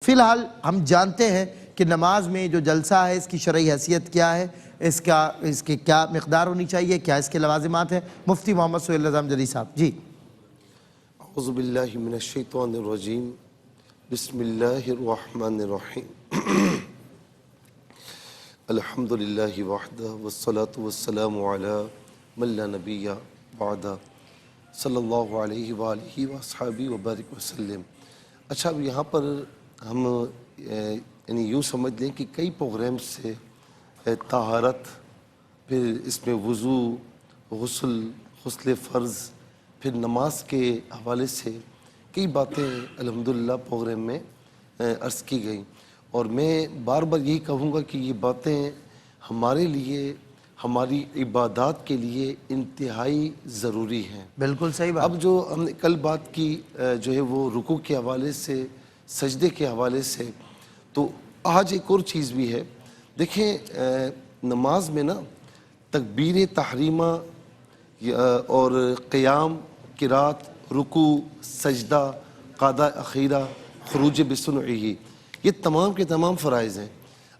فی الحال ہم جانتے ہیں کہ نماز میں جو جلسہ ہے اس کی شرعی حیثیت کیا ہے، اس کی کیا مقدار ہونی چاہیے، کیا اس کے لوازمات ہیں۔ مفتی محمد سہیل نظام جدید صاحب جی۔ اعوذ باللہ من الشیطان الرجیم، بسم اللہ الرحمن الرحیم۔ الحمدللہ وحدہ والصلاة والسلام علی من لا نبی بعدہ، صلی اللہ علیہ وآلہ وصحبہ وبارک وسلم۔ اچھا، اب یہاں پر ہم یعنی یوں سمجھ لیں کہ کئی پروگرامز سے طہارت، پھر اس میں وضو، غسل فرض، پھر نماز کے حوالے سے کئی باتیں الحمدللہ پروگرام میں عرض کی گئیں، اور میں بار بار یہی کہوں گا کہ یہ باتیں ہمارے لیے، ہماری عبادات کے لیے انتہائی ضروری ہیں۔ بالکل صحیح بات۔ اب جو ہم نے کل بات کی جو ہے وہ رکوع کے حوالے سے، سجدے کے حوالے سے، تو آج ایک اور چیز بھی ہے۔ دیکھیں، نماز میں نا تکبیر تحریمہ اور قیام، قرات، رکوع، سجدہ، قعدہ اخیرہ، خروج بسنعہ، یہ تمام کے تمام فرائض ہیں۔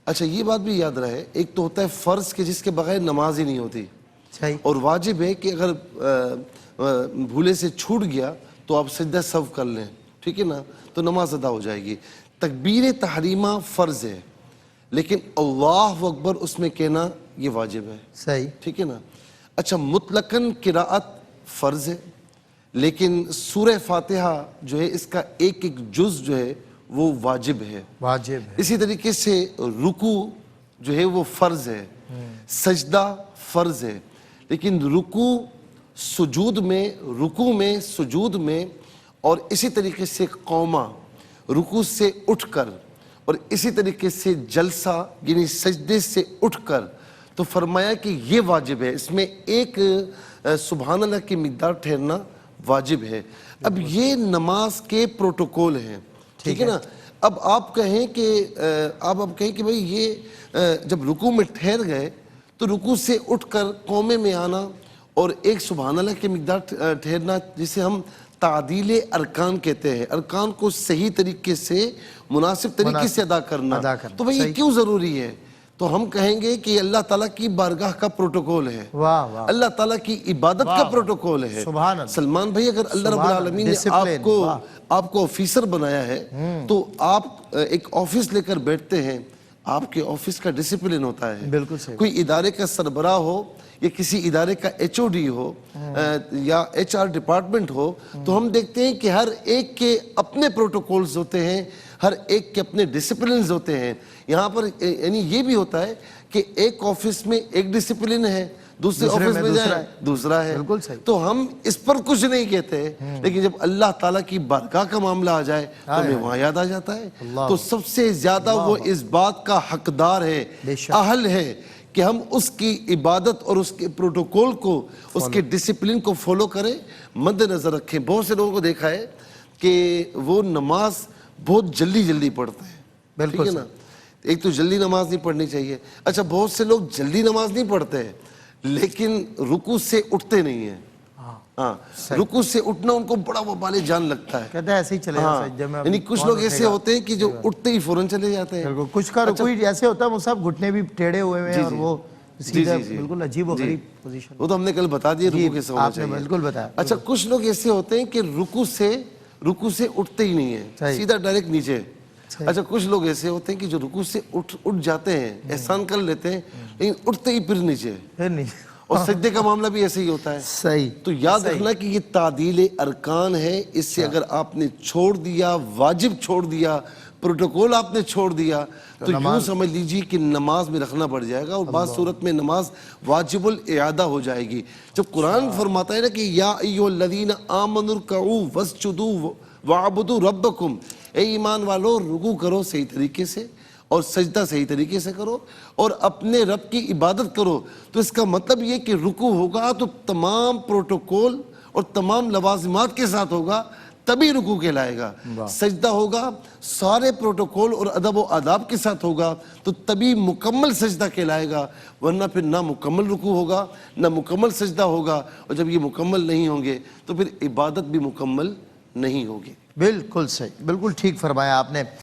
اچھا، یہ بات بھی یاد رہے، ایک تو ہوتا ہے فرض کہ جس کے بغیر نماز ہی نہیں ہوتی، صحیح، اور واجب ہے کہ اگر بھولے سے چھوٹ گیا تو آپ سجدہ سہو کر لیں، ٹھیک ہے نا، تو نماز ادا ہو جائے گی۔ تکبیر تحریمہ فرض ہے، لیکن اللہ اکبر اس میں کہنا یہ واجب ہے، صحیح، ٹھیک ہے نا۔ اچھا، مطلقاً قرات فرض ہے، لیکن سورہ فاتحہ جو ہے اس کا ایک ایک جز جو ہے وہ واجب ہے۔ واجب ہے۔ اسی طریقے سے رکوع جو ہے وہ فرض ہے، سجدہ فرض ہے، لیکن رکوع سجود میں اور اسی طریقے سے قومہ، رکوع سے اٹھ کر، اور اسی طریقے سے جلسہ یعنی سجدے سے اٹھ کر، تو فرمایا کہ یہ واجب ہے، اس میں ایک سبحان اللہ کی مقدار ٹھہرنا واجب ہے۔ اب یہ نماز کے پروٹوکول ہیں، ٹھیک ہے نا۔ اب آپ کہیں کہ بھئی یہ جب رکوع میں ٹھہر گئے تو رکوع سے اٹھ کر قومے میں آنا اور ایک سبحان اللہ کی مقدار ٹھہرنا، جسے ہم تعدیل ارکان کہتے ہیں، ارکان کو صحیح طریقے سے، مناسب طریقے سے ادا کرنا، تو بھئی یہ کیوں ضروری ہے؟ تو ہم کہیں گے کہ اللہ تعالیٰ کی بارگاہ کا پروٹوکول ہے، اللہ تعالیٰ کی عبادت کا پروٹوکول ہے۔ سلمان بھائی، اگر اللہ رب العالمین نے آپ کو آفیسر بنایا ہے تو آپ ایک آفس لے کر بیٹھتے ہیں، آپ کے آفس کا ڈسپلن ہوتا ہے۔ بالکل صحیح۔ کوئی ادارے کا سربراہ ہو یا کسی ادارے کا ایچ او ڈی ہو یا ایچ آر ڈپارٹمنٹ ہو، تو ہم دیکھتے ہیں کہ ہر ایک کے اپنے پروٹوکولز ہوتے ہیں، ہر ایک کے اپنے ڈسپلنز ہوتے ہیں۔ یہاں پر یعنی یہ بھی ہوتا ہے کہ ایک آفس میں ایک ڈسپلن ہے، دوسرے آفس میں جائیں دوسرا ہے، تو ہم اس پر کچھ نہیں کہتے، لیکن جب اللہ تعالیٰ کی بارگاہ کا معاملہ آ جائے تو ہمیں وہاں یاد آ جاتا ہے۔ تو سب سے زیادہ وہ اس بات کا حقدار ہے، اہل ہے کہ ہم اس کی عبادت اور اس کے پروٹوکول کو، اس کے ڈسپلن کو فالو کریں، مد نظر رکھیں۔ بہت سے لوگوں کو دیکھا ہے کہ وہ نماز بہت جلدی پڑھتے ہیں، ٹھیک ہے نا۔ ایک تو جلدی نماز نہیں پڑھنی چاہیے۔ اچھا، بہت سے لوگ جلدی نماز نہیں پڑھتے ہیں لیکن رکوع سے اٹھتے نہیں ہیں۔ ہاں، رکوع سے اٹھنا ان کو بڑا وبال جان لگتا ہے، کہتے ہیں ایسے ہی چلے جاتے ہیں۔ یعنی کچھ لوگ ایسے ہوتے ہیں کہ جو اٹھتے ہی فوراً چلے جاتے ہیں۔ کچھ کا رکوع ایسے ہوتا ہے وہ سب گھٹنے بھی ٹیڑھے ہوئے ہیں اور وہ سیدھا بالکل عجیب و غریب پوزیشن۔ وہ تو ہم نے کل بتا دیا رکوع کیسے ہونا چاہیے۔ بالکل بتایا۔ اچھا، کچھ لوگ ایسے ہوتے ہیں کہ رکوع سے اٹھتے ہی نہیں ہیں، سیدھا ڈائریکٹ نیچے۔ اچھا، کچھ لوگ ایسے ہوتے ہیں کہ جو رکوع سے اٹھ جاتے ہیں، احسان کر لیتے ہیں، لیکن اٹھتے ہی پھر نیچے، اور سجدے کا معاملہ بھی ایسے ہی ہوتا ہے۔ صحیح۔ تو یاد رکھنا کہ یہ تعدیل ارکان ہے، اس سے اگر آپ نے چھوڑ دیا، واجب چھوڑ دیا، پروٹوکول آپ نے چھوڑ دیا، تو یوں سمجھ لیجیے کہ نماز میں رکھنا پڑ جائے گا، اور بعض صورت میں نماز واجب الاعادہ ہو جائے گی۔ جب قرآن فرماتا ہے نا کہ یا ایھا الذین آمنوا ارکعوا واسجدوا واعبدوا ربکم، اے ایمان والو، رکوع کرو صحیح طریقے سے اور سجدہ صحیح طریقے سے کرو اور اپنے رب کی عبادت کرو۔ تو اس کا مطلب یہ کہ رکوع ہوگا تو تمام پروٹوکول اور تمام لوازمات کے ساتھ ہوگا، تبھی رکوع کہلائے گا۔ سجدہ ہوگا سارے پروٹوکول اور ادب و آداب کے ساتھ ہوگا تو تبھی مکمل سجدہ کہلائے گا، ورنہ پھر نہ مکمل رکوع ہوگا نہ مکمل سجدہ ہوگا، اور جب یہ مکمل نہیں ہوں گے تو پھر عبادت بھی مکمل نہیں ہوگی۔ بالکل صحیح، بالکل ٹھیک فرمایا آپ نے۔